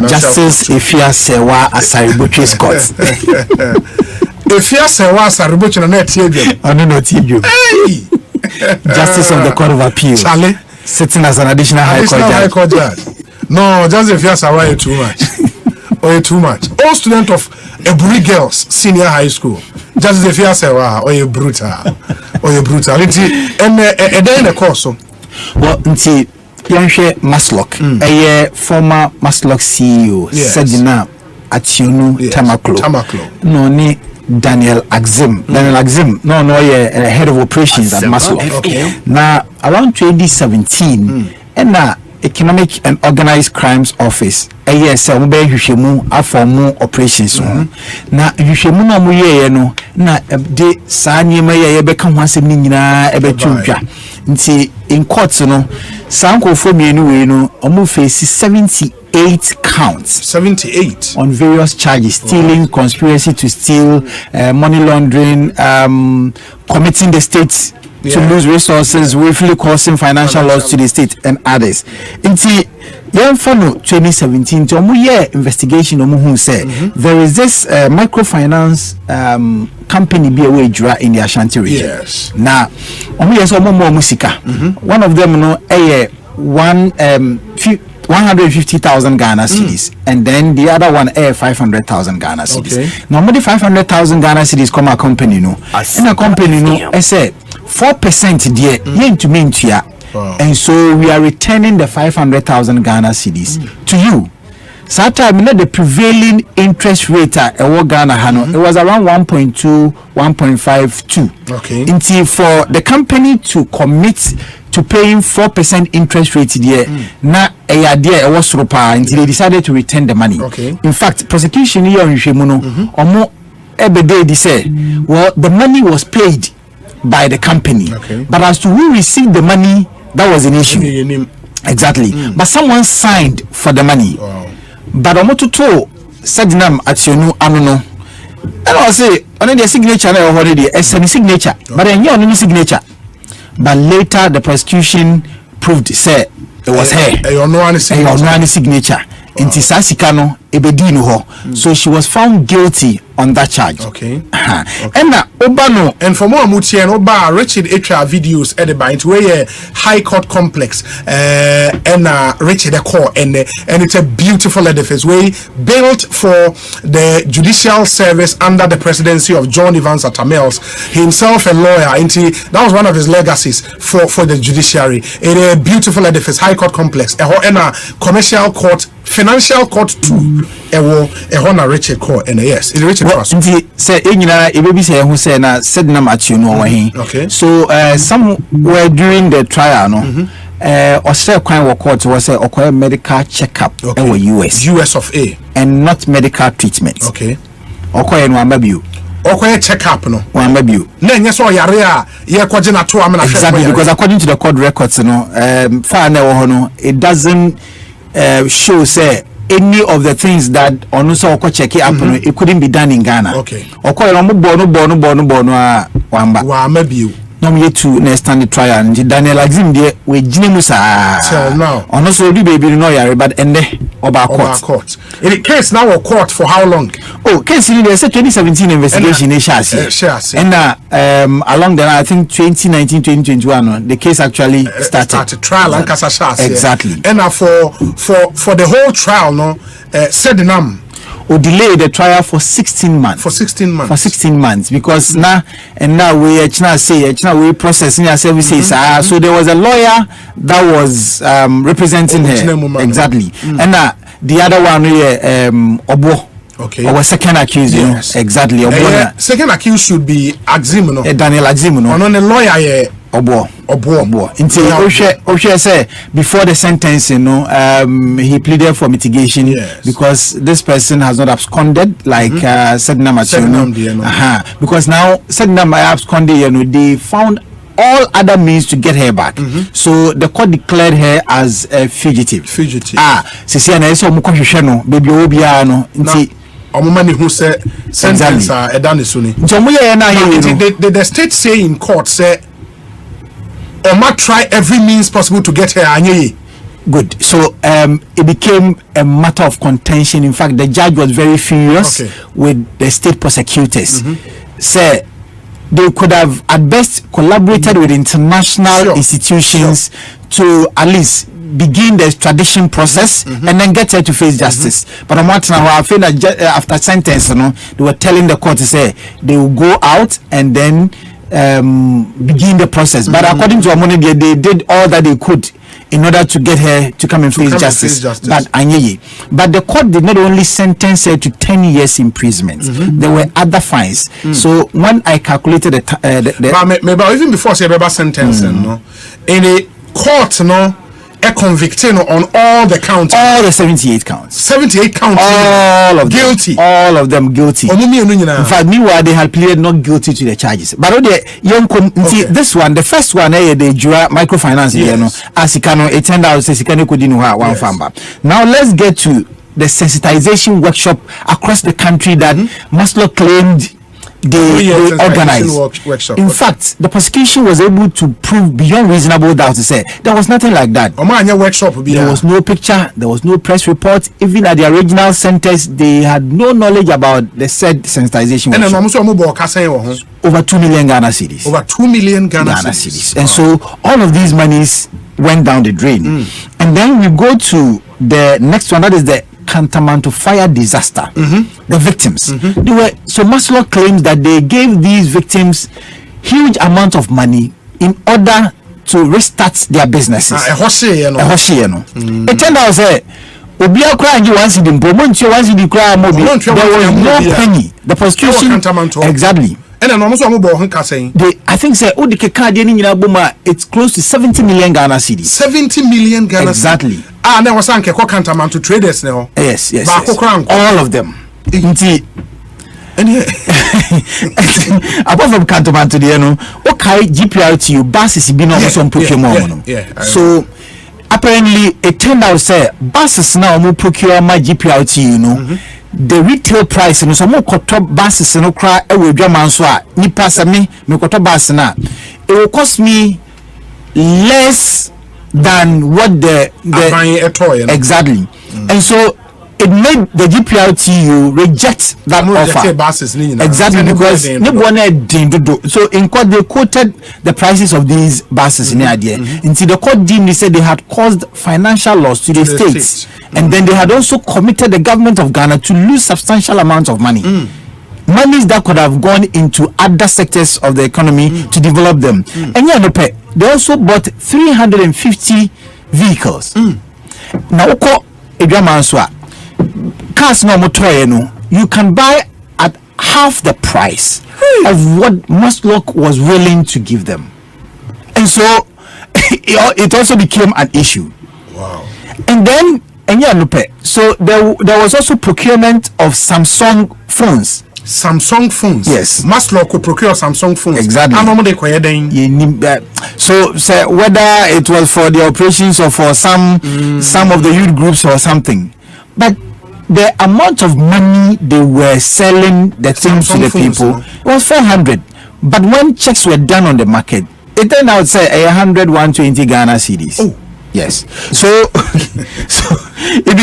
Justice Ifia Sewa Asariboche Scott. Ifia Sewa Asariboche na TJ. Oh no TJ. Hey. Justice of the Court of Appeal. Charlie. Sitting as an additional high court judge. No, Justice Ifia Sewa is too much. Or too much. All students of Eburi Girls Senior High School. Justice Ifia Sewa or you brutal. Or you brutal. And then the course. Well, nti yanhwe masloc former masloc CEO Sedina Ationu Tamaklo no ni Daniel Axim no head of operations at masloc. Now around 2017 and Economic and Organized Crimes Office ASL mbe hwehwemu afomu operations na hwehwemu na mo ye no na de saa nyema ye be ka ho asem ni nyina e be twudwa nti in court no sankofo mienu we no omo face 78 counts 78 on various charges: stealing, conspiracy to steal, money laundering, committing the state to lose resources, willfully causing financial loss to the state, and others. Inti Yanfano 2017 to investigation who said there is this microfinance company be away in the Ashanti region. Yes. Now more musika. One of them 150,000 Ghana cedis, and then the other one 500,000 Ghana cedis. Normally 500,000 Ghana cedis come a company no. In a company no, I said 4% there to me here. And so we are returning the 500,000 Ghana cedis to you. So time the prevailing interest rate at Ghana it was around 1.2, 1.52. Okay. Until for the company to commit to paying 4% interest rate there, na there was ropa until they decided to return the money. Okay. In fact, prosecution here in Shemuno, omo ebede they say, well, the money was paid by the company, but as to who received the money, that was an issue. Exactly. But someone signed for the money. Wow. But omotuto Sedinam Ationu Anuno. And I say, on the signature already, it's a signature, but then you only signature. But later the prosecution proved say it was her. Your signature. In Tisasikano ebedinu ho. So she was found guilty on that charge. Okay. And Obano and for more Mutien Oba Richard HR videos at the bind where High Court complex and Richard the core and it's a beautiful edifice way built for the judicial service under the presidency of John Evans Atamels, himself a lawyer. And that was one of his legacies for the judiciary. It's a beautiful edifice, High Court complex, and a commercial court, financial court too. A Richard court and yes, it's Richard. Say baby say who say na said na match you know okay. So somewhere during the trial no Australia crime court was say okoye medical checkup in US of A and not medical treatment. Okay. Okoye no amabio. Okoye checkup no amabio. Na nye so yare a ye kwaje na to amena. Exactly, because according to the court records no far na wo no it doesn't show say any of the things that onuso oko check it up it couldn't be done in Ghana. Okay. Okoye no bono wamba. Wa amabio. No me to next stand the trial and Daniel Axim there we jinemusa till now ono so do baby no yare but ende oba court in the case now a court for how long? Case in the 2017 investigation and along the I think 2019 2021 the case actually started trial and kasa exactly and for the whole trial no said name or delay the trial for 16 months. For 16 months because now we we processing our services. So there was a lawyer that was representing her exactly, and the other one Obo. Okay. Our second accused, yes. Exactly. Second accused should be Axim, no? Daniel Axim, no? On the lawyer, Obo. Until Oshe say before the sentencing, he pleaded for mitigation because this person has not absconded like Sedna Machuno. Because now Sedna absconded, they found all other means to get her back. So the court declared her as a fugitive. Sisi na eso mukoshe no baby obia no nti omomani who said sentence edane so ni the state say in court say Oma try every means possible to get her anye Good. So it became a matter of contention. In fact, the judge was very furious with the state prosecutors. Say they could have at best collaborated with international institutions to at least begin the extradition process and then get her to face justice. But I'm watching now, I feel that after sentence, they were telling the court to say they will go out and then begin the process. But according to Amoni, they did all that they could in order to get her to come and face justice. But the court did not only sentence her to 10 years imprisonment. There were other fines. So when I calculated but even before say sentence, in a court, convicted on all the counts. All the 78 counts. 78 counts. All of guilty. All of them guilty. In fact, meanwhile, they had pleaded not guilty to the charges. But this one, the first one, the Jura microfinance, it turned out Now let's get to the sensitization workshop across the country that masloc claimed they organized. In fact, the prosecution was able to prove beyond reasonable doubt to say there was nothing like that. There was no picture, there was no press report. Even at the original sentence, they had no knowledge about the said sensitization workshop. Over 2 million Ghana cedis. Over 2 million Ghana cedis. And so all of these monies went down the drain. And then we go to the next one, that is the Kantamanto fire disaster. The victims, they were so masloc claims that they gave these victims huge amount of money in order to restart their businesses. It turned out say there was no penny. The prosecution exactly. I think say it's close to 70 million Ghana cedis. 70 million Ghana exactly. There was some Kantamanto traders now. Yes. All of them. Apart from Kantamanto, okay, GPRTU buses been also on procurement. So apparently it turned out say buses now more procure my GPRTU, the retail price no so mo koto buses no kra e we dwaman so a nipa se me koto bus na it will cost me less than what the exactly. And so it made the GPRTU reject that offer. Exactly, because so in court they quoted the prices of these buses in the idea. Until the court deemed, they said they had caused financial loss to the states. And then they had also committed the government of Ghana to lose substantial amounts of money. Monies that could have gone into other sectors of the economy to develop them. And they also bought 350 vehicles. Now, cars no, you can buy at half the price of what masloc was willing to give them. And so it also became an issue. Wow. And then so there was also procurement of Samsung phones. Yes. Masloc could procure Samsung phones. Exactly. So whether it was for the operations or for some of the youth groups or something, but the amount of money they were selling the things to the people was 400. But when checks were done on the market, it turned out say 120 Ghana cedis. Oh. Yes. So it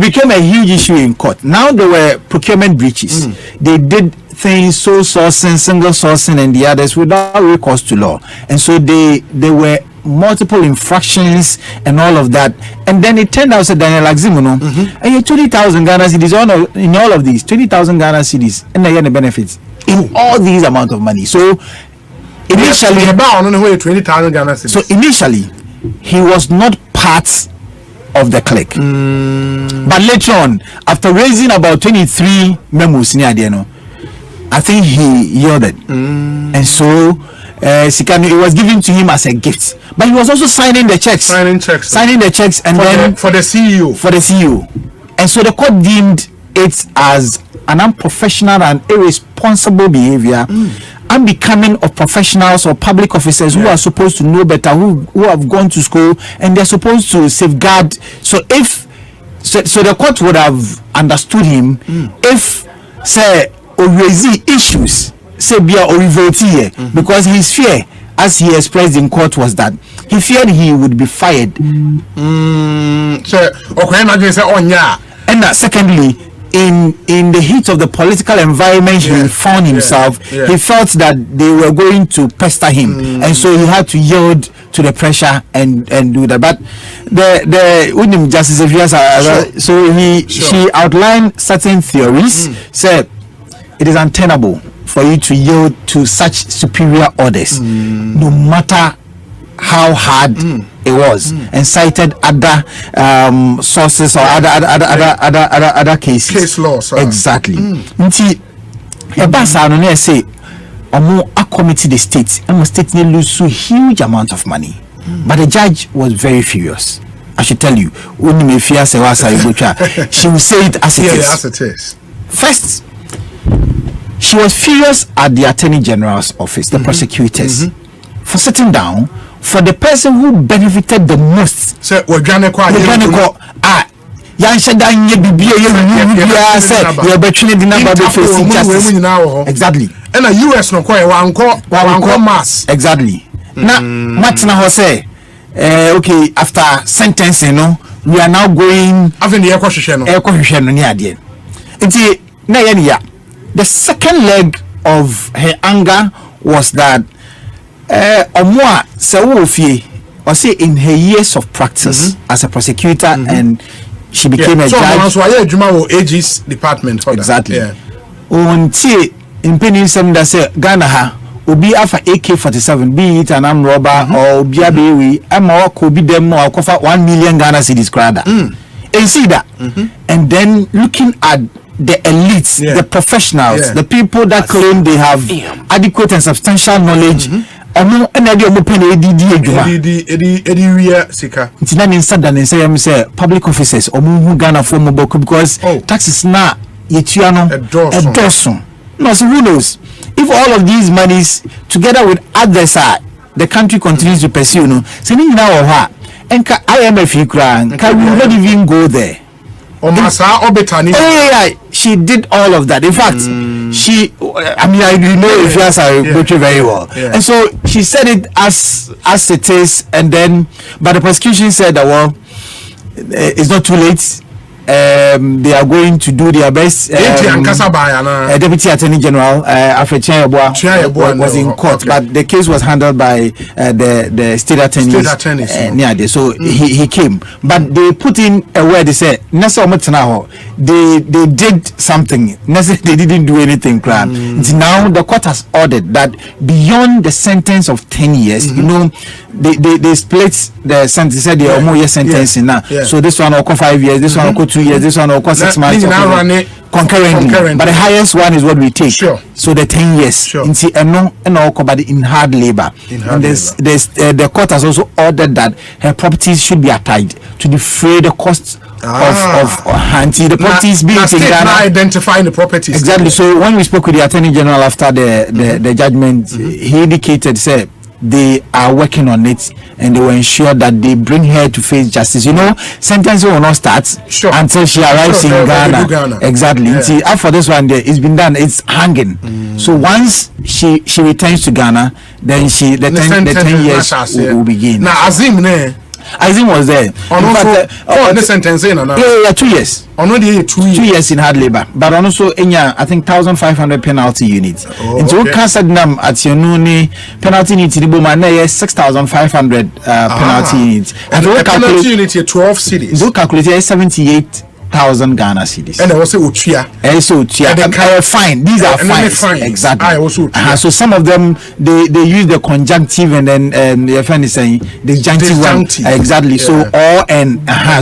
became a huge issue in court. Now there were procurement breaches. They did things, sole sourcing, single sourcing, and the others without recourse to law. And so they were multiple infractions and all of that. And then it turned out that Daniel Axim, and you 20,000 Ghana cedis in all of these, 20,000 Ghana cedis, and they get the benefits in all these amount of money. So initially, so initially, he was not part of the clique. But later on, after raising about 23 memos near the I think he yielded. And so it was given to him as a gift. But he was also signing the checks. Signing the checks and then for the CEO. And so the court deemed it as an unprofessional and irresponsible behavior. Unbecoming of professionals or public officers who are supposed to know better, who have gone to school and they're supposed to safeguard. So the court would have understood him if say or raise issues say be or revolt here because his fear as he expressed in court, was that he feared he would be fired. And secondly, in the heat of the political environment he found himself, he felt that they were going to pester him, and so he had to yield to the pressure and do that. But the Justice so she outlined certain theories, said it is untenable for you to yield to such superior orders, no matter how hard it was, and cited other sources or other cases. Case laws. Exactly. Nti ebasa no na say omo committee the state, and the state need lose so huge amount of money. But the judge was very furious. I should tell you, she will say it as it is. As it is. First, she was furious at the Attorney General's office, the prosecutors, for sitting down for the person who benefited the most. So, exactly. And the US no quite one mass. Exactly. Now, Martina say, okay, after sentencing, we are now going. Having the the second leg of her anger was that or say in her years of practice as a prosecutor, and she became a judge. So AG's department. Exactly. In penny some that say Ghana obi afa AK-47, be it an armed robber or biabewi, could be them more cover 1 million Ghana cedis crowder. And see that, and then looking at the elites, the professionals, the people that claim they have adequate and substantial knowledge. Public officers Ghana for mobile because taxes now no, so who knows if all of these monies together with others the country continues to pursue so now and IMF we will not even go there. She did all of that. In fact, she, I mean, I know if you ask her very well. And so she said it as it is, and then, but the prosecution said that, well, it's not too late. They are going to do their best. Deputy Attorney General Alfred Chiayabua was in court, but the case was handled by the state attorneys. So he came, but they put in a word. They said they did something. They didn't do anything. Now the court has ordered that beyond the sentence of 10 years, they split the sentence. They said they are more year sentencing now. So this one will go 5 years. This one will go 2 years. This one will go 6 months. Concurrently. But the highest one is what we take. So the 10 years. In hard labor. And the court has also ordered that her properties should be attached to defray the costs of the properties being taken down. Identifying the properties. Exactly. So when we spoke with the Attorney General after the judgment, he indicated, say, they are working on it and they will ensure that they bring her to face justice. Sentencing will not start until she arrives in Ghana. Exactly. See, after this one, it's been done. It's hanging. So once she returns to Ghana, then the 10 years will begin. Now, Azim was there. In fact, the sentence 2 years. 2 years in hard labor, but also in I think 1,500 penalty units. And so cancer nam at your penalty unit in the 6,500 penalty units. And the penalty unit 12 cities. So calculate 78,000 Ghana cedis. And also Uchia. Fine. These are fines. Exactly. So some of them they use the conjunctive and then the friend is saying disjunctive one. Exactly. So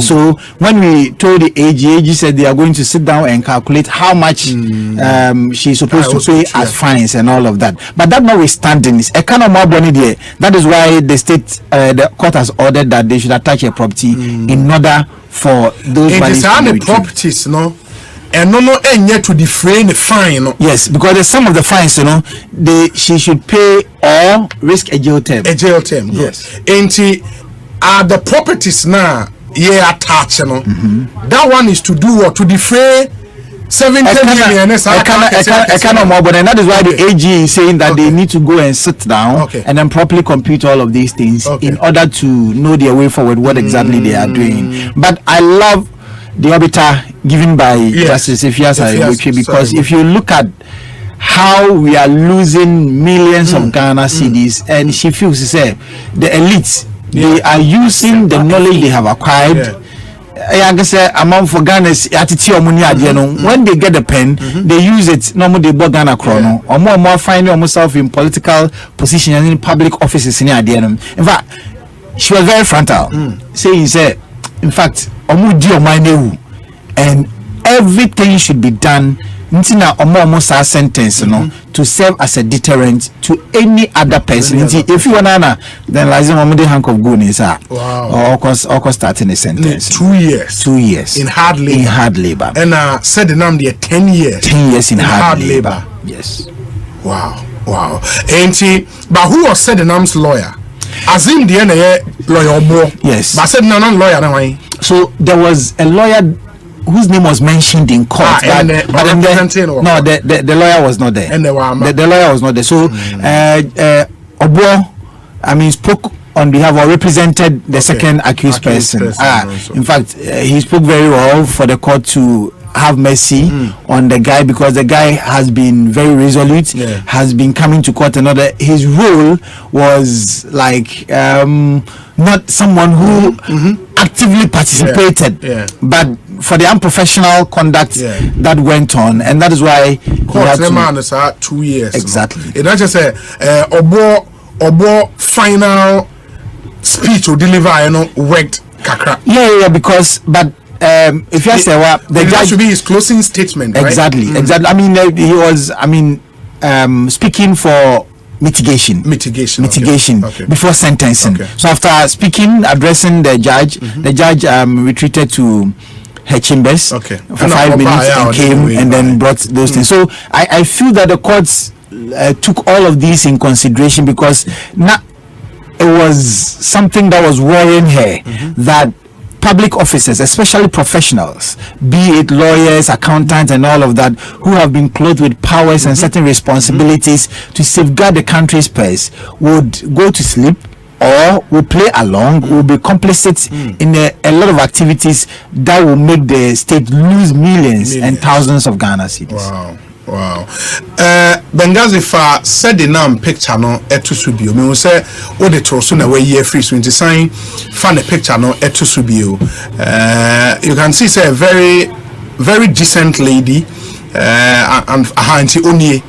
so when we told the AG said they are going to sit down and calculate how much she's supposed to pay as fines and all of that. But that notwithstanding, is a kind of more money there. That is why the state the court has ordered that they should attach a property in order for those monies to be properties, and yet to defray the fine. Yes, because there's some of the fines, she should pay or risk a jail term. Yes. And the properties now, attached, that one is to do what? To defray 70 million. I cannot more, but and that is why the AG is saying that they need to go and sit down and then properly compute all of these things in order to know their way forward, what exactly they are doing. But I love the arbiter given by Justice Ifiasa, because if you look at how we are losing millions of Ghana cedis, and she feels say the elites they are using the knowledge they have acquired. I guess amount for Ghana's attitude when they get the pen, they use it normally they bought Ghana chrono or more finding almost in political position and in public offices in the In fact, she was very frontal, saying in fact, and everything should be done almost a sentence, to serve as a deterrent to any other person. If you wanna, then lazim the hank of goodness, or starting a sentence. 2 years. 2 years in hard labor. In hard labor. And said the number 10 years. 10 years in hard labor. Yes. Wow. And but who was said the name's lawyer? Azim the lawyer. Yes. But said no lawyer. So there was a lawyer whose name was mentioned in court, the lawyer was not there. The lawyer was not there. So Obo, spoke on behalf or represented the second accused person. In fact, he spoke very well for the court to have mercy on the guy, because the guy has been very resolute, has been coming to court. Another, his role was like not someone who actively participated, but for the unprofessional conduct that went on, and that is why court 2 years exactly. It not just say Obo final speech or deliver worked kakra. Because if you say what the judge should be his closing statement, right? Exactly. I mean, he was speaking for mitigation before sentencing. So after speaking, addressing the judge, the judge retreated to her chambers for 5 minutes and came and then brought those things. So I feel that the courts took all of these in consideration, because it was something that was worrying her, that public officers, especially professionals, be it lawyers, accountants, and all of that, who have been clothed with powers and certain responsibilities to safeguard the country's purse, would go to sleep or will play along, will be complicit in a lot of activities that will make the state lose millions and thousands of Ghana cedis. Wow. Bengazi fa said the name picture no eto subio. Me say o de to so na we year free so into sign fan the picture no eto subio. You can see say a very very decent lady and auntie Onye.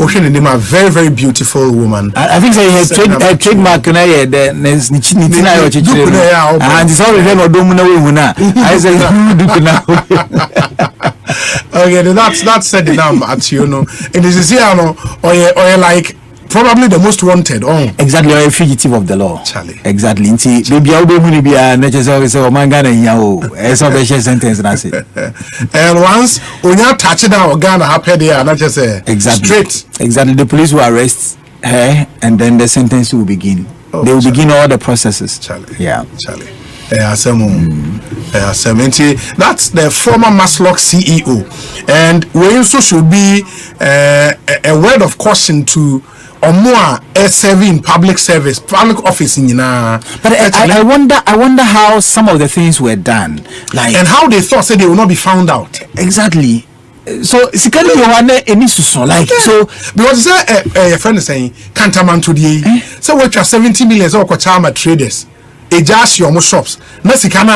Ocean name a very very beautiful woman. I think say her trademark na here the nitina yo chichire. And it's already no do mu na we hu na. I say do na. Okay, that's said the name at it is here or like probably the most wanted. Exactly, or a fugitive of the law. Charlie. Exactly. Baby, I'll be a natural say, oh my God, and sentence. That's it. And once when you touch it down, Ghana happen there, not just exactly straight. Exactly. The police will arrest her, and then the sentence will begin. They will begin all the processes. Charlie. Yeah. Charlie. That's the former masloc CEO, and we also should be a word of caution to more serving public service, public office in But I wonder how some of the things were done, like, and how they thought they will not be found out. Exactly. So it's kind of like so because a friend is saying can't to the so what you 70 million so Chama traders. Just your shops. Not even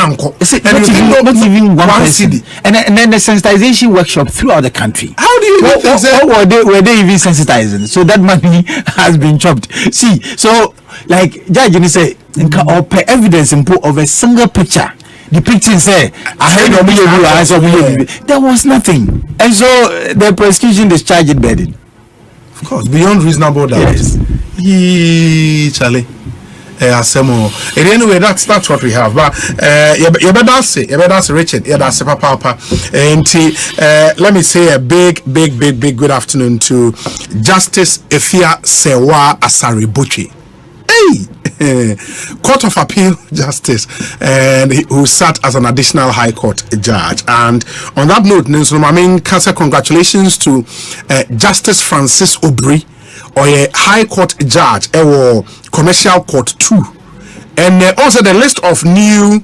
one city. And then the sensitization workshop throughout the country. How do you were they even sensitizing? So that money has been chopped. See, so like Judge say evidence of a single picture. The picture say there was nothing. And so the prosecution discharged it burden. Of course, beyond reasonable doubt. Yes. Charlie. Anyway, that's what we have. But you better say Richard, that's Papa. And let me say a big good afternoon to Justice Efia Sewa Asari Buchi. Court of Appeal Justice, and who sat as an additional High Court judge. And on that note, congratulations to Justice Francis Obri, or a High Court judge, or Commercial Court 2. And also the list of new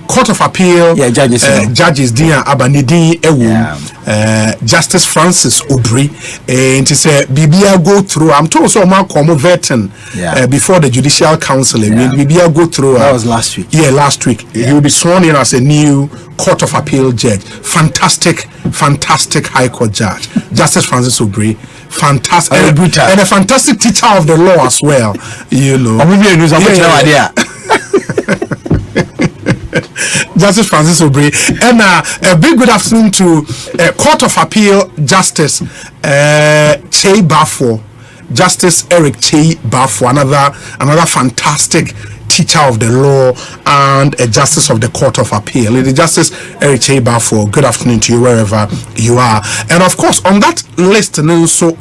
Court of Appeal judges Dia Abanidi Justice Francis Obri, and it's a BBA go through. I'm told so much veteran before the Judicial Council. BBA go through. That was last week. Yeah, last week. He will be sworn in as a new Court of Appeal judge. Fantastic High Court judge, Justice Francis Obri. Fantastic, and a fantastic teacher of the law as well. You know. Justice Francis Obri, and a big good afternoon to Court of Appeal Justice Che Bafo, Justice Eric Che Bafo, another fantastic teacher of the law and a justice of the Court of Appeal. Lady Justice Eric Che Bafo, good afternoon to you wherever you are. And of course, on that list, so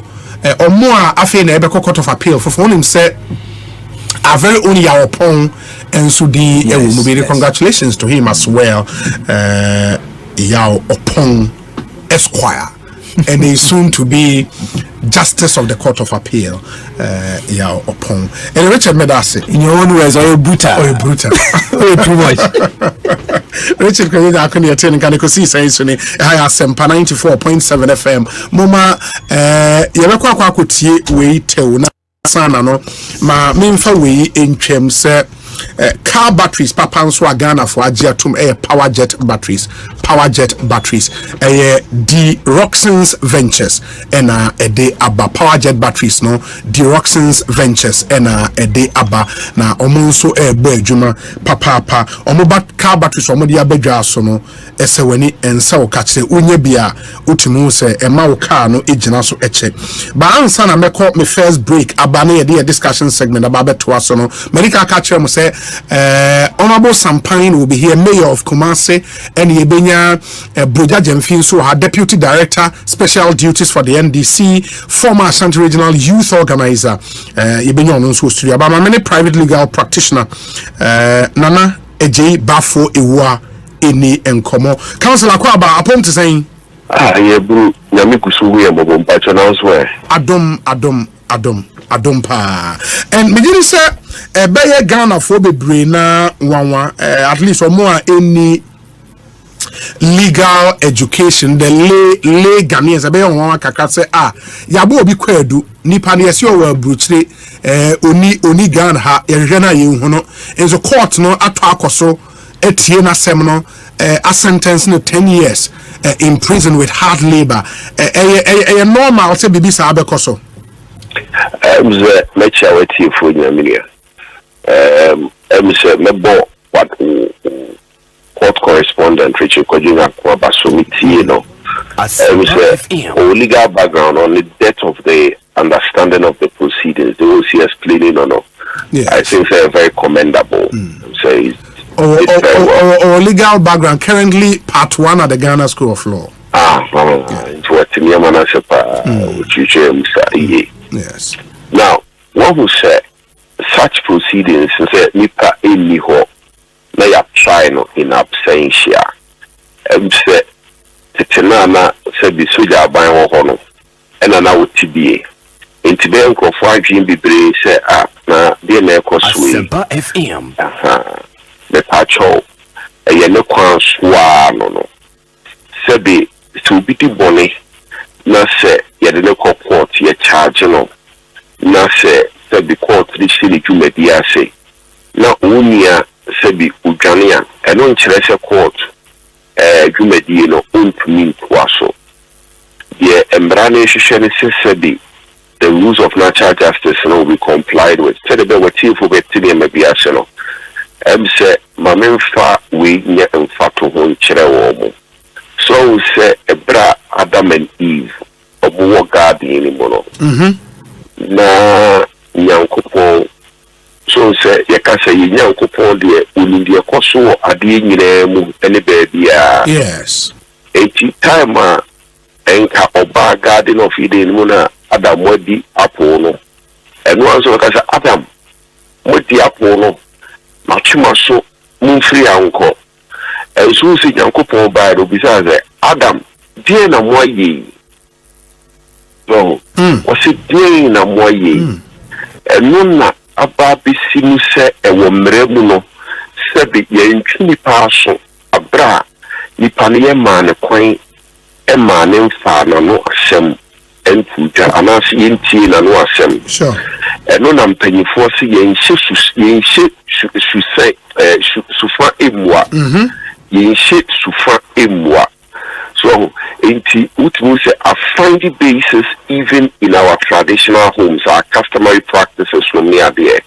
or more after the Court of Appeal for him said a very own Yaopon and so the congratulations to him as well. Yao Opon Esquire, and he's soon to be Justice of the Court of Appeal. Yao Opon and Richard Medasi. In your own words, or brutal, too much. Richard Kayida Akoni attending Kanikosi says, I have 94.7 FM. Moma, Yabakwa Kuti, wait till Sana no, ma memfa we in terms car batteries papa nso Ghana for agiatum power jet batteries the Roxan's Ventures and a day aba power jet batteries no the Roxan's Ventures and a day aba na omonso bo adwuma papa omo car batteries omo dia badwa so no ese wani ensa wo ka kire onye bia otimu se ema wo car no ejina so eche ba ansa na meko me first break aba na ye discussion segment aba beto aso no medical ka kire mo se Honorable Sampine will be here, Mayor of Kumasi, and Yebenya Broja Jemfinso, her Deputy Director, Special Duties for the NDC, former Ashanti Regional Youth Organizer, Yebenya Ononso Studio, but many private legal practitioner, Nana Eje Bafo Ewa Eni Enkomo. Councillor Kwaba, upon to saying, Yebu, Yamikusu, Yambo, Adom pa. And me didn't say be Ghana for be brain na one at least or more any legal education the lay Ghanaians be on kaka say yabo obi kwadu nipa na yesi o wa bruchire oni Ghana ha yehwe ye hu no enzo court no ato akoso etie na sem no a sentence no 10 years in prison with hard labor normal say bibi sa abekoso Let's share with you for Yaminia. What court correspondent Richard Kojina Kwabasumiti, you know, legal background on the depth of the understanding of the proceedings, they will see explaining or no. Yes. I think they're very commendable. Or legal background, currently part 1 at the Ghana School of Law. Yes. Now, what will say such proceedings say nipa eni ho na ya try no in absentia. Say tetenana say bi soja aban wo ho no ena na wotibie. Entibe nkofo adwin bebre say na de na ekosue. FM. The pacho ye ne kwan soa no. Say bi to be the bone na say ye de court ye charge no na say the court the city media say na unia say bi udwane a eno nkyere say court dwumadi no ontumi ntwaso ye embra na hwehwe ne say bi the rules of natural justice no be complied with say the wati for betini media say no say mamemfa we nya mfato ho nkyere wo mo so say ebra Adam and Eve obo garden ni mono na nyankopon so say yakasa nyankopon de unindi ekoso ade nyina mu ene baabia yes eti time enka oba garden of Eden mu na Adam wadi apo no eno anso yakasa Adam modi apo no matwema so mumfiri anko so se Nyankopɔn ba do bisa se Adam die na moye no o se die na moye eno na aba bisi mu se ewo mre mu no se be ye ntwini pa so abra nipa ne ye ma ne kwan e ma ne mfa na no asem entuja anasi yenti na no asem sure eno na mpanyifo se yenhye sufa emwa yenhye sufa emwa so enti utmu say a find basis even in our traditional homes, our customary practices from near there.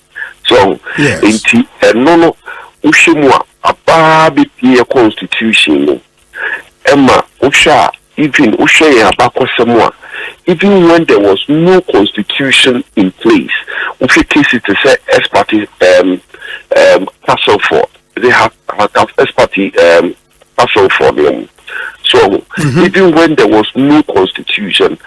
So enti eno no ushimwa ababi pie constitution no emma usha even usha abakosemwa even when there was no constitution in place usha case it to say expertise Castleford they have expertise Castleford them. So even when there was no constitution,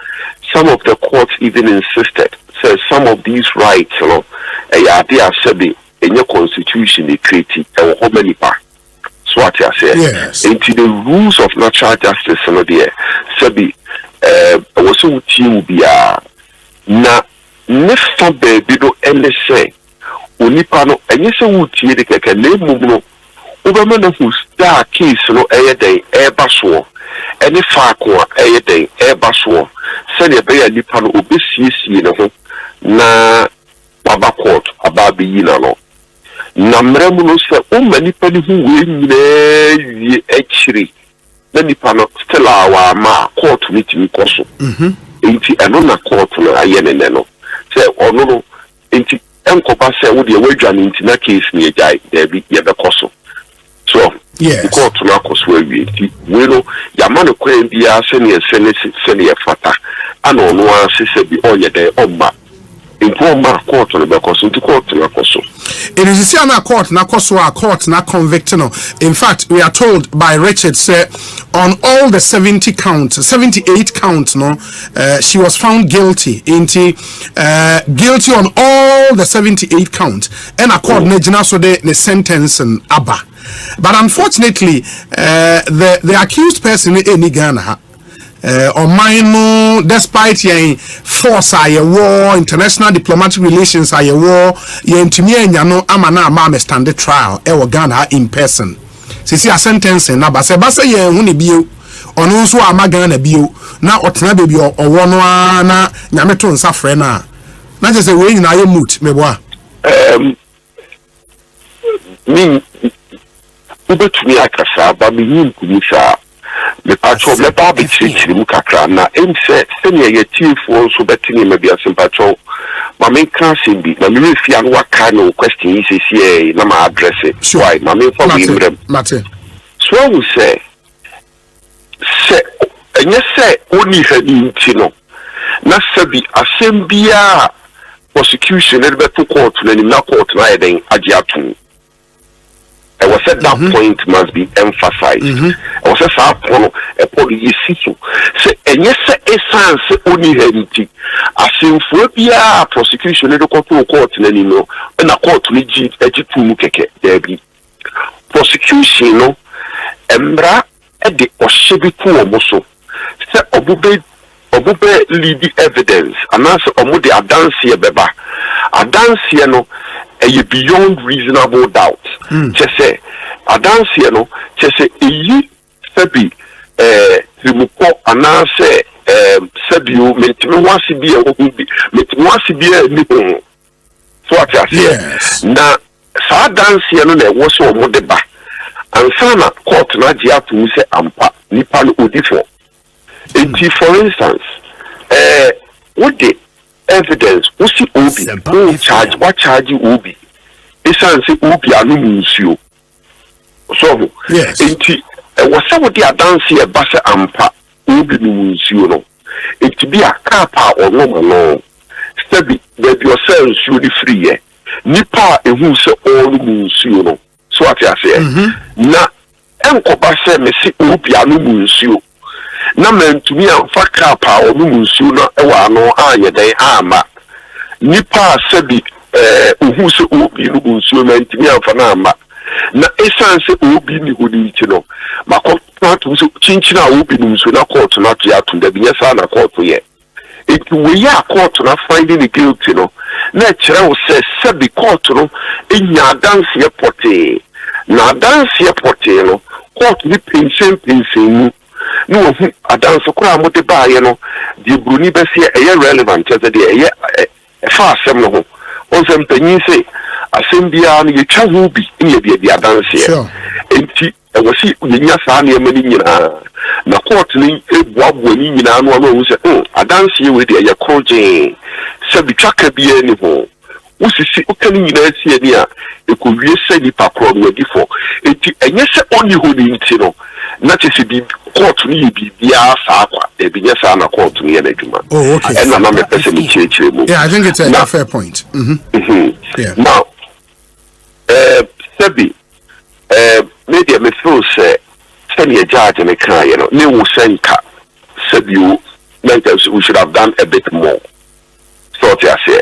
some of the courts even insisted, says some of these rights, you know, they are said in your constitution they created how many pa. So what I say, yes. Into the rules of natural justice, you know, there, sabi, was so team be na nefa baby do say, unipa no, and yes, would the keke name no. Ubamana who star case no day air any fakwa day air baswo send a bear nipano obisi no na baba court ababi yina no na mremuno se many penny who win ye actually then nipano still our ma court meeting koso inti anona court no ayene no say ono inti enkopa se wo de wadwan inti na case ni ejai there be ye be koso. So, yes. Court to Nakos will be Willow, Yamano Queen be a senior fata, and on one sister be all your day on back. Inform my court on the Bacoso to court to Nacoso. It is a court, Nacoso, court, not convicting. In fact, we are told by Richard, say, on all the 78 counts, no, she was found guilty. Guilty on all the 78 counts. And a court, so the sentence and Abba. But unfortunately, the accused person in Ghana, or mine, despite your force, war, international diplomatic relations, war, your intimate, amana, mama stand the trial, Ghana in person. See a sentence in Nabasa, Basa, ye, who be you, or no, so am I gonna be you, now or baby or one, Yameton Safrena. Not just a way in I moot, me boy. Me. Ubetumi akasa ba menim kumisa me patro me ba be chichiri mu kakra na emse senior ye tiefo so betini me bia simpatro ma me kan simbi na me refia no waka no question is here na ma address it why ma me for me mrem so we say enye se oni hadi ntino na sabi asembia prosecution e be to court na ni na court na eden agiatu. I was at that point must be emphasized. I was at a police issue. Say, and yes, a sense only entity. As in phobia prosecution in the court in any no, and a court legit educate there be prosecution no, embra at the oshebiku omoso. Say, obube lead evidence, and answer omude adansi beba. Adansi no. Beyond reasonable doubt. Just say, Adansi, no, just say, Sabi, Rimuko, Anase, Sabu, Metimwasi be a would Metimwasi be a nipple. So what I say, now, Sadansi, no, there was so modeba. And Sana court Nadia to say Ampa, Nipan Udifo. For instance, what did evidence who see Obi who charge what charge you Obi esan say Obi anu nsuo so yes enti was some of the dance e basa ampa Obi nsuo no enti bi akapa ono no steady there be yourself nsuo di free e nipa ehu se all nsuo no so what I say na enkoba se me see Obi anu nsuo na mentumi amfa kapa onu nsuo no e wa no anye den ama nipa sabi who so obi no instrument me amfana na essence obi ni hodi no makọ to so chinchina obi no so na court na to ya to da binya sa na court ye it we ya court na finding the guilty no na kire wo se be court no enya dance ye pote na dance ye pote no court ni pension mu no hu adanse kura mo de ba ye no di bruni be se e relevant as de e fa asem no ho onsem panyin se asem bia no ye twa ho bi ye bia adanse ye enti e wo si nya sa na yema ni nyina na court ni ebuabu ni nyina no no wo se adanse ye we de ye kroje se bi twaka bia ni ho wo sisi okani nyina si ani a ekowie se ni pakro no adifo enti enye se oni ho ni nti no na te se bi court ni bi bia sa kwa e bi nya sa na court ni na adwuma and na me pese ni chire mu. Yeah, I think it's a fair point. Yeah. Now sebi media me feel say send a judge and a can, you know, ne will send ka sebi we should have done a bit more. So I say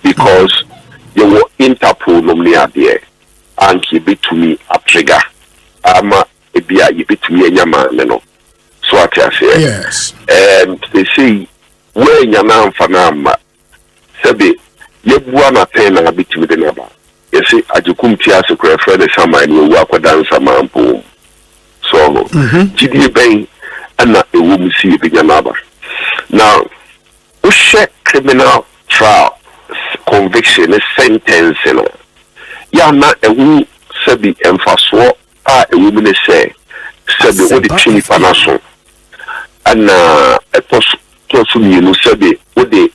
because you were Interpol nominee there and keep it to me a trigger. Ama ebia you bit to me nyama no. So I say yes. They say where nyama mfana sebi yebua na pen na bit me the naba. You see ajukum tia se kra friend sama ni wo akwadan sama mpo. So gidi ben ana ewo msi be nyama. Now we check criminal trial conviction sentence no ya na ewu sebi emfaso a ewu me say sebi wo de twini panaso ana etosu ni no sebi wo de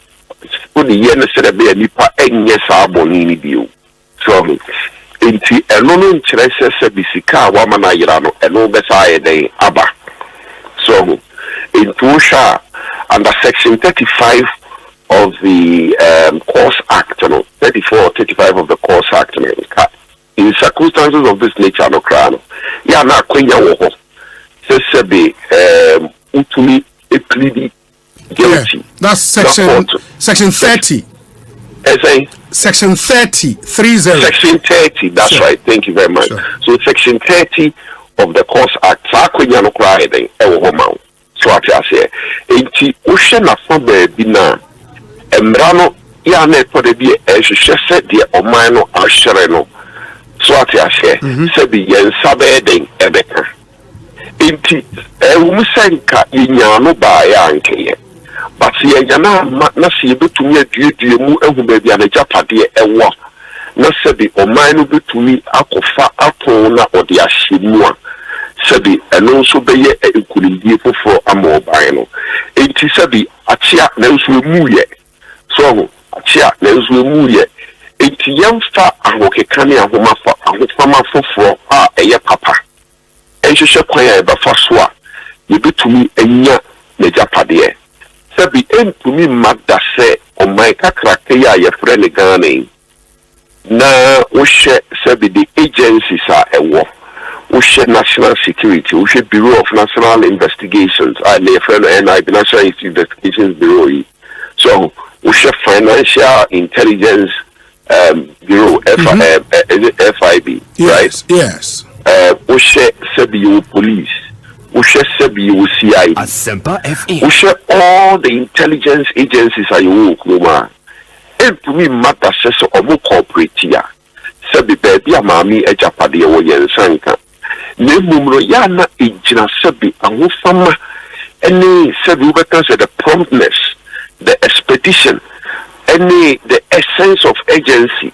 ye na serebe nipa enye sa aboni ni bio so enti eno no nkyere sebi sika wa mana yira no eno be sa ye aba so into sha under section 35 of the Course Act, 34 or 35 of the Course Act, in circumstances of this nature, no crown. Yeah, na kwenya wo. Se be utumi plead guilty. That's section 30. Section 30, 30. Section 30, that's sure. Right. Thank you very much. Sure. So section 30 of the Course Act, sa kwenya no crown e wo ma. So I say, enti o hye na fa ba bi na emrano ya na to de bi ehwehwe se de oman no ahwere no so ati ahye se bi yen sabe den ebeka enti ewum senka yinya no ba ya nkeye but ye yana na se betumi aduedue mu ehu ba bi anaja pade ewo na se bi oman no betumi akofa ato na ode ahye mu a sebi eno so beye ekulidie fofo amoban no enti sebi atia na nso emuye so atia na nso emuye enti yemfa ahokeka ne ahofama fofo a eye papa ehwehwe kwan ya ebafa so a yebetumi anya na japade sebi entumi magda se omai kakrake ya yefre ne Ghana na wo hye sebi the agencies a ewo National Security, Bureau of National Investigations, NIB, National Investigations Bureau. So, Financial Intelligence Bureau, FIB, yes, right? Yes. CBU Police, CBU CID, all the intelligence agencies are you, and to me, matter says, or more corporate here. Sebi baby amami ejapade wo yensanka ne mumro ya na ejina sebi ahofama any sebi ubeka say the promptness, the expedition, any the essence of agency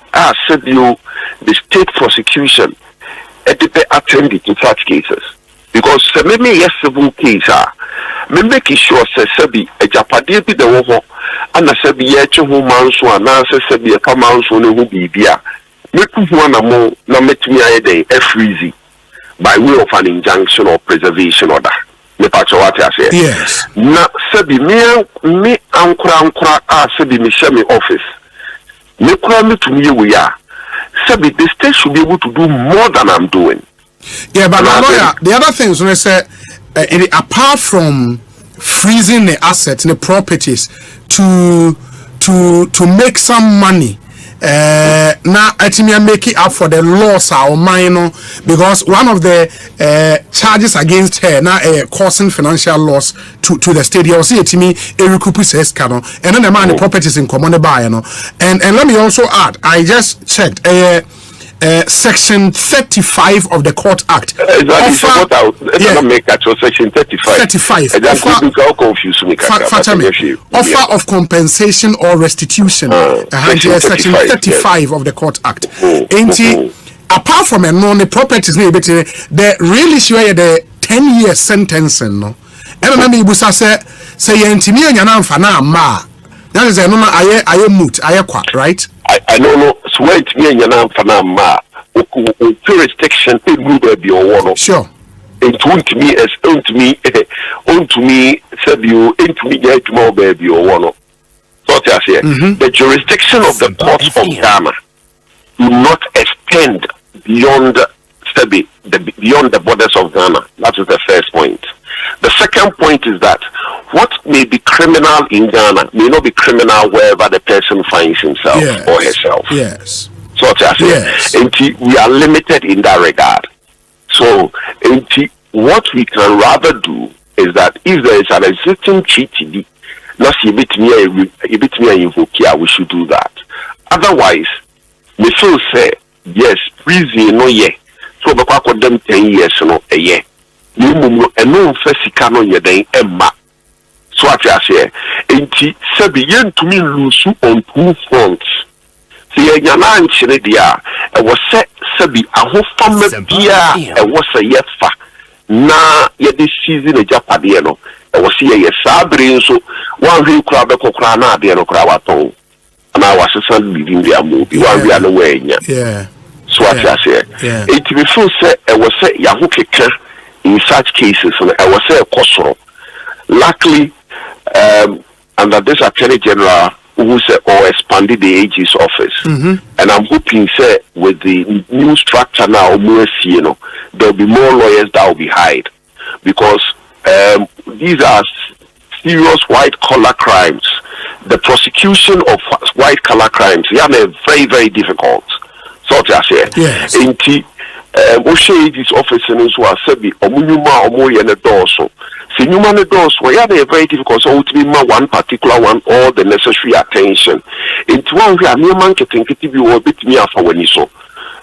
sebi the state prosecution edipe attend to such cases because me yes civil case me make sure say sebi ejapade bi de wo ho ana sebi ye twe ho manso ana sebi e ka manso ne ho bibia na metumi ayede freezy by way of an injunction or preservation order. Me pacho what I say. Yes. Na sebi me ankura sebi me share me office. Me kura me to me we are. Sebi the state should be able to do more than I'm doing. Yeah, but lawyer, the other things when I say apart from freezing the assets and the properties to make some money now Etimia make it up for the loss or minor because one of the charges against her now causing financial loss to the state. You see Etimi Erikupu says canon, and then the man the properties in common by and let me also add, I just checked section 35 of the Court Act. Make that section 35. Offer of compensation or restitution. Section 35 of the Court Act. Apart from the properties, the real issue is the 10-year sentencing. No, and then you say yentimi anyana mfana ma. That is I moot right. I don't know. Sweat me and Yanam Fanama, jurisdiction in Ruby or one. Sure. It won't me as own to me, said you into me, yet more baby or one. So I say, the jurisdiction of the courts of Ghana do not extend beyond beyond the borders of Ghana. That is the first point. The second point is that what may be criminal in Ghana may not be criminal wherever the person finds himself or herself. Yes. So we are limited in that regard. So what we can rather do is that if there is an existing treaty, not a bit me invoke, we should do that. Otherwise, we feel say yes, prison no ye. So we call them 10 years no a year. No first no ye then emma. So what I say, sabi yen to me lose on two fronts. See, yana nchine dia. Was set sabi aho fama bia. Was a yefa na ye this season a Japadie no. Was ye sabri so one who crab a cocrana de no cravaton. And I was a son leaving their movie. One we are no way. Yeah. So what I say, it will feel say I was say Yahoo kicker in such cases. I was say a cosro. Luckily, under this Attorney General who said or expanded the AG's office, and I'm hoping say with the new structure now, there'll be more lawyers that will be hired because these are serious white collar crimes. The prosecution of white collar crimes, very, very difficult. So I say, yes. This office in Israel said, Omunuma Omoy and the Dorso. Sinuma the Dorso, they very difficult. So to be one particular one, all the necessary attention. Into one we are new man getting to be a bit near for when you saw.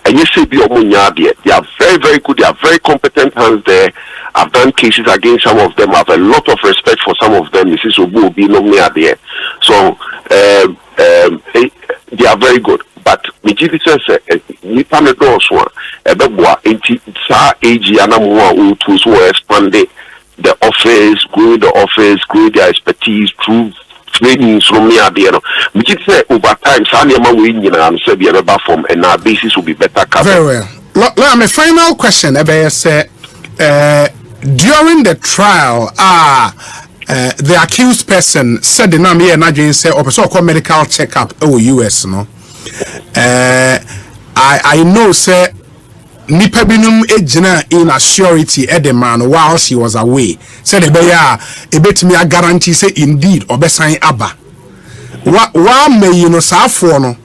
And you say, they are very, very good, they are very competent hands there. I've done cases against some of them. I have a lot of respect for some of them. This is Obu be no near there. So they are very good. But Mijiti says, Nipan the doors one, a beboa, sa AG Anamua, who expand the office, grow their expertise through trainings from near there. Mijiti say, over time, Sanyama winning and Serbia form, and our basis will be better covered. Very well. My final question, say, during the trial, the accused person said the name here, Najin said, or so-called medical checkup, US, no? I know, sir, nipa binum ejina in a surety at the man while she was away. Said a bit me a guarantee say indeed or besign abba. What may you know for no?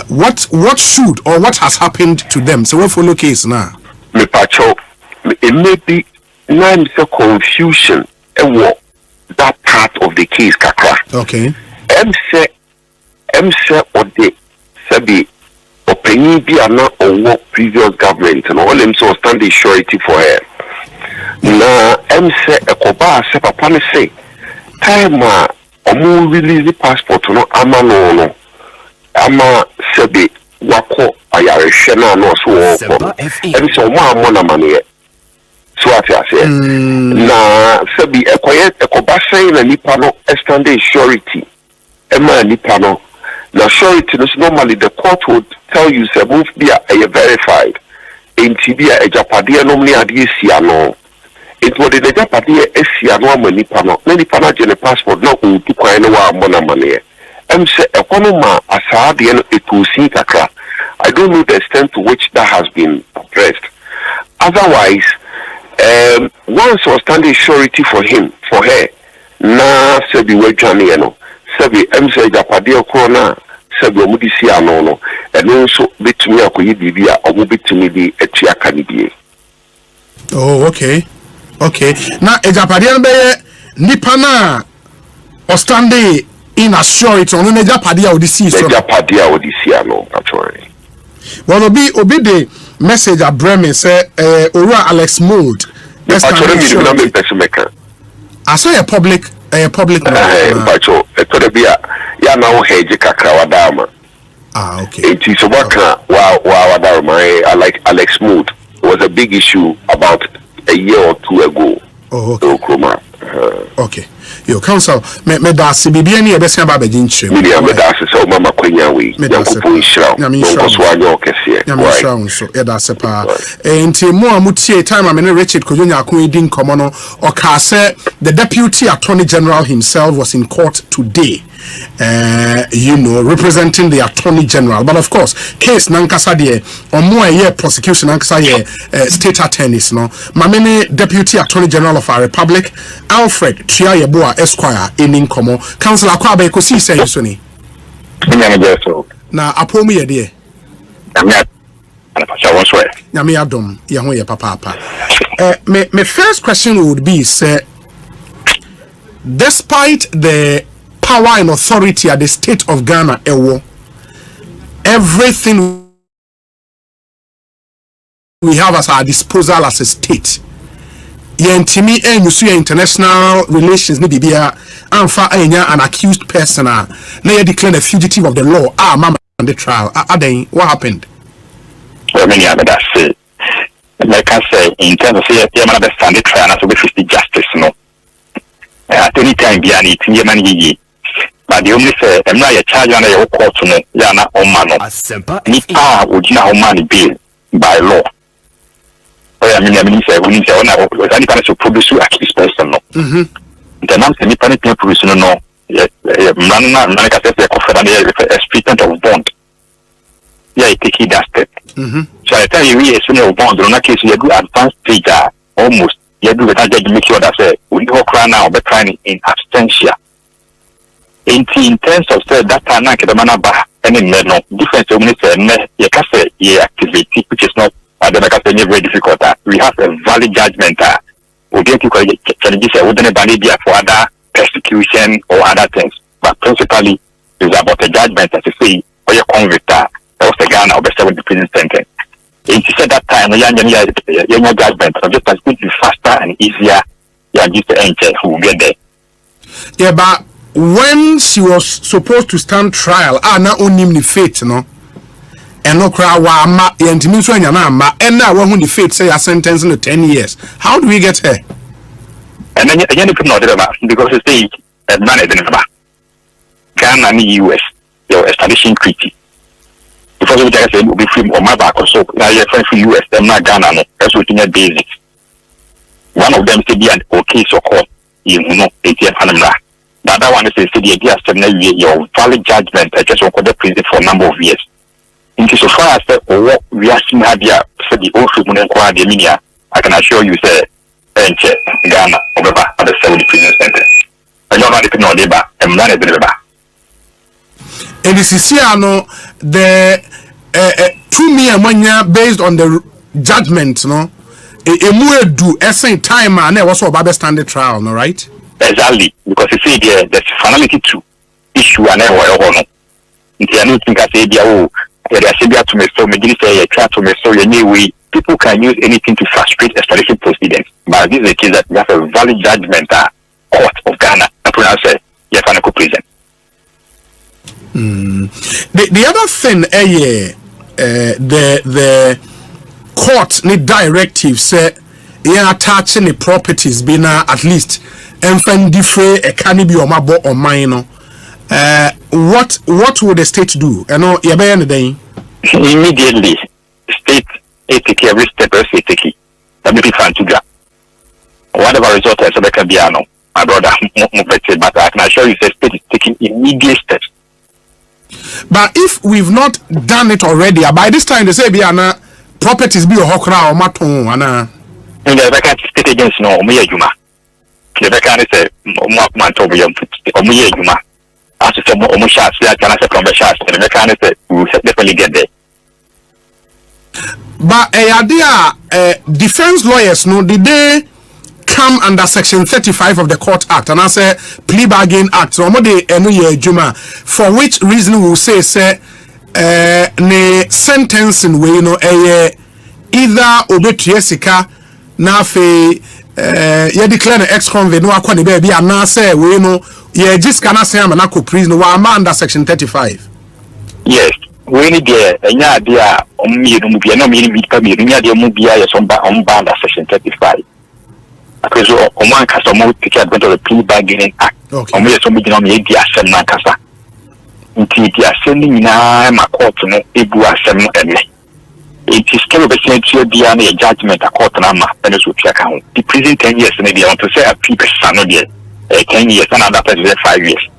What should or what has happened to them? So what follow case now? Me pacho, it may be none so confusion and what that part of the case kakra. Okay. M say or the sabi opinion be not or what previous government and all them so stand the surety for her. Na M say a koba se papa ne say time omu release the passport no ama no ama sabi wako ayareshe na no so wako. M say omu amona mane. So what I say na sabi a koba say na nipa no stand the surety. Emma nipa no. Now, surety is normally the court would tell you, say, move be a verified. In Tibia, a Japadia normally a DCano. It would in a Japadia SCano, many panel passport, no, to Kainoa Mona Money. Say, Economa, Asadian, it will see Kakra. I don't know the extent to which that has been addressed. Otherwise, once was standing surety for her, na Sebi Wejaniano. Sabi say Japadia Corona, sabi omu di si ano no eno so betumi akoyi bibia omu betumi di etua kanibie. Oh, okay. Na ejapade no be nipa na o stande in assurity on no ejapade a odisi so. Ejapade a odisi ano actually. Well, obi the message a Bremen say Ora Alex Mold. Actually me na me person meka. I say a public Bacho e be ya na o heje kakra wadama. Okay. It is waka wadama. I like Alex Mold. It was a big issue about a year or two ago. Oh, okay. Okay. Yo, council, me da se bibia ni ebesia ba begin chim. Me da se so mama kwanya we. Yankopon hira. No so anyo kese. Right. So ya da se pa. Enti mo amutie time me Richard Kojonya akon edin komo no o ka say the deputy attorney general himself was in court today. Representing the attorney general, but of course case nankasa de omo aye prosecution nankasa ye state attorneys no mamene deputy attorney general of our republic Alfred Triayeboa Esquire in komo council akwa ba ko si say so ni na apomu ye de nyame adom ye ho ye papa my first question would be say despite the power and authority at the state of Ghana, everything we have at our disposal as a state. Yentimi international relations ni bibia anfa enya an accused person na you declare a fugitive of the law. Mama on the trial. What happened? Well, many other that say, like I say, in terms of the standard trial, not to be 50 justice, no. At any time, be an eating but the only say I'm not a charge on a court to me, Yana or Mano. Nipa would not money bill by law. I mean, say, we need to own any kind of produce to accuse person. The man can be penalty produce no. Man, like I said, a treatment of bond. Yeah, take it that step. So I tell you, we as soon as bond, on that case, you do advanced stage almost. You do that, you make sure that we go cry now, but trying in absentia. In terms of that time, any different activity, which is not very difficult. We have a valid judgment. We get to challenges for other persecution or other things, but principally it's about a judgment as you say, or your convict. That was the Ghana of the 70 prison sentence. And she said that time, your judgment of just going to be faster and easier. You are just the angel who will get there. Yeah, but when she was supposed to stand trial, na onim ni fate no, and no cry wa ma yentimi so anya na ma, and now when the fate say a sentence in 10 years. How do we get her? And then you could not about because the state man is in the Ghana and the US, you're establishing treaty. Because we just say will be free on my back or so. Now you're friends for US, them not Ghana, no. That's what in basics. One of them said, "Be okay, so called you know, ATM Panama." The other one is the idea of your valid judgment. I just want to prison for a number of years. In so far as what we are seeing here, for the old human inquiry, I can assure you, say, Ghana, over at the 70 prison center. And you're not even on labor, and none of the labor. And this is here, no, the 2 million money based on the judgment, no, a more do essay time, and there was a standard trial, no, right? Exactly, because you see there's finality to issue and then what I don't think I say to me so maybe say try to me so anyway people can use anything to frustrate extradition proceedings. But this is a case that we have a valid judgment court of Ghana and pronounce yes and prison. The other thing the court need directive say attaching the properties being at least and different a cannibal or my or mine. What would the state do? Immediately, state take every step as they take it. That may be fun to do. Whatever result as a Cabiano, my brother, but I can assure you the state is taking immediate steps. But if we've not done it already, by this time they say Biana properties be a hokra or maton and the vacant state agents no me yuma. The vacant say man told me Yuma. As some almost shots that can from the shots, and the kind of we will definitely get there. But defense lawyers, no, did they come under Section 35 of the Court Act and I say plea bargain act? So juma, for which reason we will say ne sentencing we either obetriesika na fe ye declare ex-convict no akwa ne baby and say we ye just can say am na ko prison wa under Section 35. Yes. We need the idea no under Section 35. Because one customer take advantage of the plea bargaining act. Okay. We somebody no me dia asem na kasa. Nti dia asem ni na ma court no ebu asem no eme. It is still the same to dia na judgment a court na ma ene so tia ka ho. The prison 10 years na dia want to say a people no dia 10 years and other person 5 years.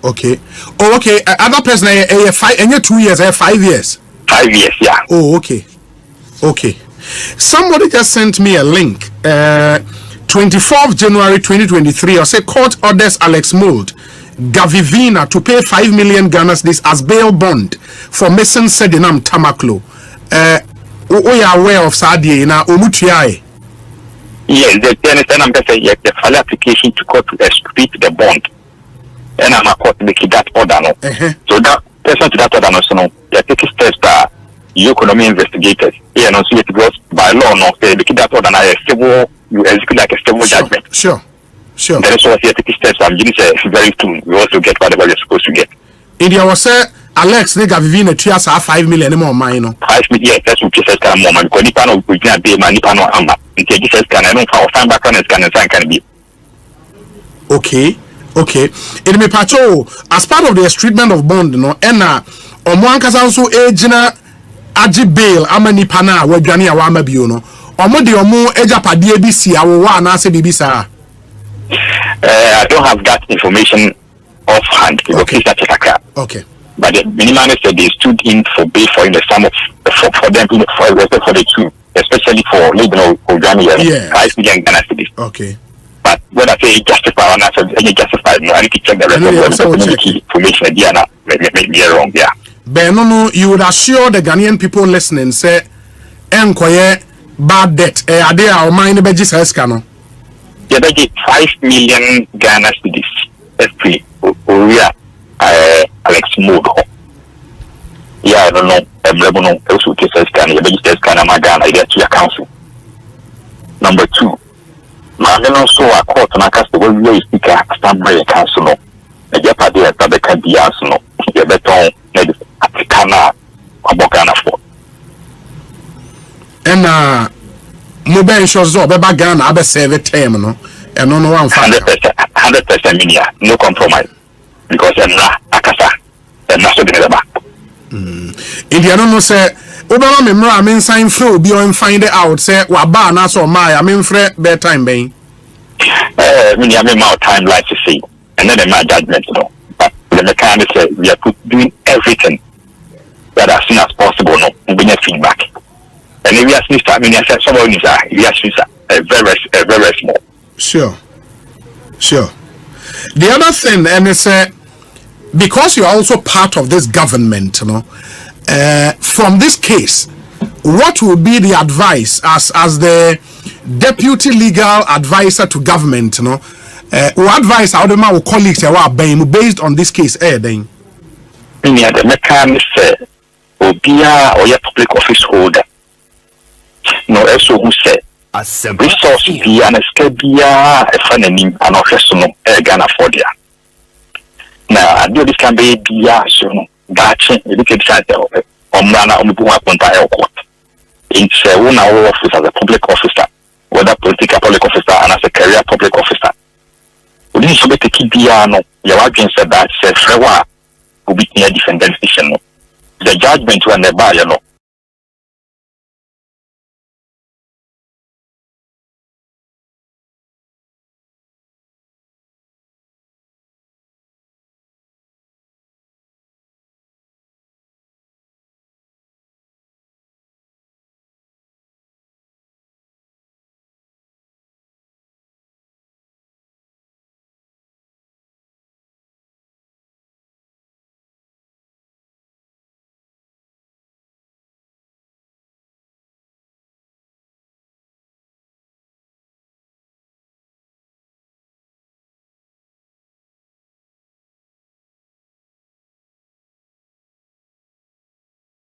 Okay. Oh, okay. Other person 5 and 2 years, 5 years. 5 years, yeah. Oh, okay. Okay. Somebody just sent me a link. 24th January 2023. I say court orders Alex Mould, Gavivina to pay 5 million Ghana this as bail bond for Mason Sedinam Tamaklo. We are aware of Sadie na Omutuai. Yes, the I'm going to say the file application to court to execute the bond. And I'm a court make that order no. So that person to that order no, so no, they take steps that you economy investigators. Yeah, no, so because by law no, they make that order now civil, you execute like a civil judgment. Sure. That is why they take steps. I'm going to say very soon we also get whatever we're supposed to get. India was say Alex nigga Vivina trias 5 million more mine no. 5 million, yes, that's what you said. More money because nipa no we can pay money, nipa no amba. Instead you said can I know for time back on it can be. Okay. Okay, it may patrol as part of the treatment of bond, no, and Omo ankasa also ejina aji bail amani pana we dwane a wa mabio no. Omo de omo eja padie bi si awo wa na se bibisa. I don't have that information offhand. Okay. Okay. But the minimum said they stood in for bail for in the sum of for them for the two, especially for legal Ghana, 5 million Ghana cedis. Okay. But when I say justify or not, any justify, no, I need to check the rest of the information. Diana, maybe wrong, yeah. Benono, you would assure the Ghanaian people listening, say, enquire bad debt, are there our mind about Jesus cano? Yeah, they get 5 million Ghana cedis. Every Korea, Alex Mould. Yeah, I don't know. No, also Jesus Ghana, the Jesus Ghana, my Ghana, I get to your council. Number 2. Then also a court and I cast the way we speak a standby council. A Japadi at the Candias, no, the beton, Africana, Abogana for. And mobile shows up about Ghana, Abba save a term, no, and no one 100% minia, no compromise. Because I'm not Akasa, and not so the back. Indiana no say, Obama memra, I mean, sign through, be on find it out, say, Wabana, so my, I mean, Fred, bedtime, bang. I mean, more time like to see, and then my judgment, you know. But the mechanic said we are doing everything that as soon as possible, no, we need feedback. And if we are start, I mean, I said, someone is very small. Sure. The other thing, and it's because you are also part of this government, you know, from this case, what would be the advice as the deputy legal advisor to government, you know, what advice our colleagues are based on this case, then? Yeah, the mechanics Obia or your public office holder. No, also who said resource be an escabia a funny and official Ghana for dia. Now, I do this can be so that you look at the Omrana Ombuwa Ponta court. It's one hour office as a public officer, whether political public officer and as a career public officer. We didn't show the Kidiano, your agent said that said Frewa will be near defendant decision. The judgment when the buyer no,